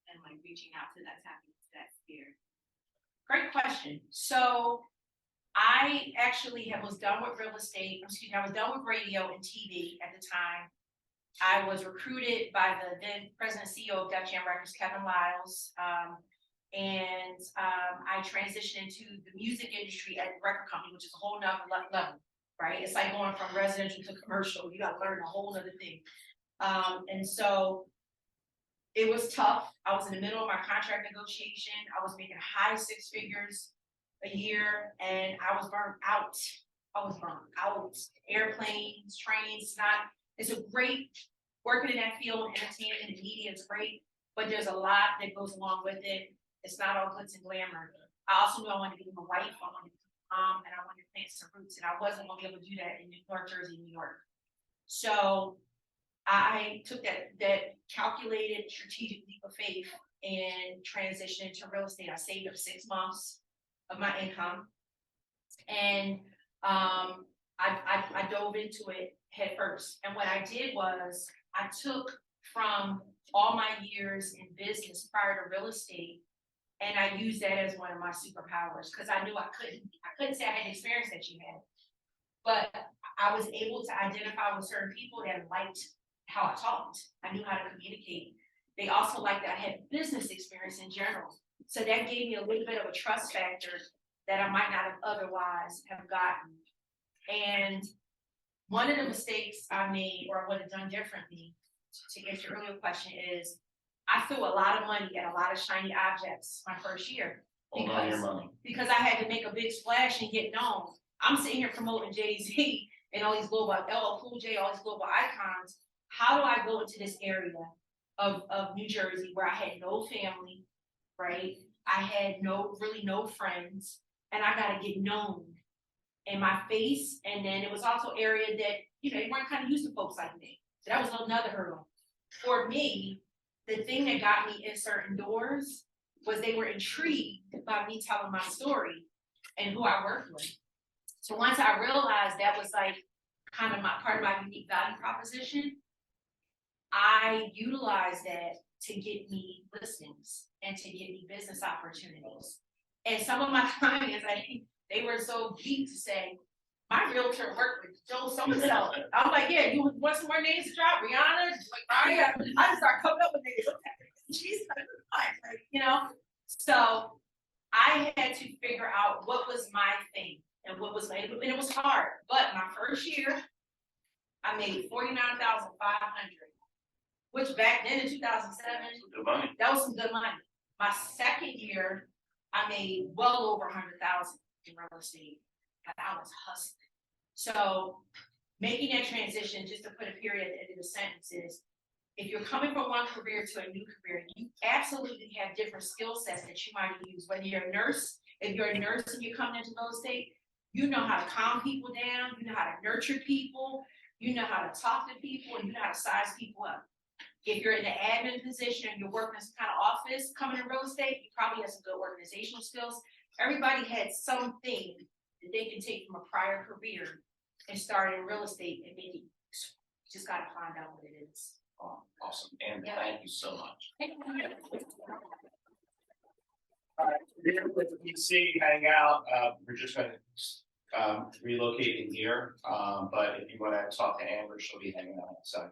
and like reaching out to that that sphere? Great question. So I actually was done with real estate. I was done with radio and TV at the time. I was recruited by the then president and CEO of Def Jam Records, Kevin Liles. And I transitioned into the music industry at the record company, which is a whole nother level, right? It's like going from residential to commercial. You got to learn a whole other thing. And so it was tough. I was in the middle of my contract negotiation. I was making high six figures a year, and I was burned out. Airplanes, trains, it's a great working in that field, entertainment and media is great, but there's a lot that goes along with it. It's not all glitz and glamour. I also knew I wanted to be my wife, I wanted to be a mom, and I wanted to plant some roots, and I wasn't gonna be able to do that in North Jersey, New York. So I took that calculated strategic leap of faith and transitioned into real estate. I saved up 6 months of my income, and I dove into it head first. And what I did was I took from all my years in business prior to real estate, and I used that as one of my superpowers because I knew I couldn't say I had the experience that you had, but I was able to identify with certain people that liked how I talked. I knew how to communicate. They also liked that I had business experience in general. So that gave me a little bit of a trust factor that I might not have otherwise have gotten. And one of the mistakes I made or would have done differently, to answer your earlier question, is I threw a lot of money at a lot of shiny objects my first year. Hold on to your money. Because I had to make a big splash and get known. I'm sitting here promoting Jay-Z and all these global, LL Cool J, all these global icons. How do I go into this area of New Jersey where I had no family, right? I had really no friends, and I gotta get known in my face. And then it was also area that, they weren't kind of used to folks like me. So that was another hurdle. For me, the thing that got me in certain doors was they were intrigued by me telling my story and who I worked with. So once I realized that was like kind of part of my unique value proposition, I utilized that to get me listings and to get me business opportunities. And some of my clients, they were so geek to say, my realtor worked with Joe so-and-so. I'm like, yeah, you want some more names to drop? Rihanna, Mariah. I just start coming up with names. She's like, So I had to figure out what was my thing and what was and it was hard. But my first year, I made $49,500, which back then in 2007, Good money. that was some good money. My second year, I made well over 100,000 in real estate, but I was hustling. So making that transition, just to put a period at the end of the sentence, is if you're coming from one career to a new career, you absolutely have different skill sets that you might use. Whether you're a nurse, if you're a nurse and you're coming into real estate, you know how to calm people down, you know how to nurture people, you know how to talk to people, and you know how to size people up. If you're in an admin position and you're working in some kind of office coming in real estate, you probably have some good organizational skills. Everybody had something that they can take from a prior career and start in real estate and maybe just gotta find out what it is. Oh, awesome, and Yeah. thank you so much. All right, here with the PC, hang out, we're just gonna, relocate in here, but if you wanna talk to Amber, she'll be hanging out outside.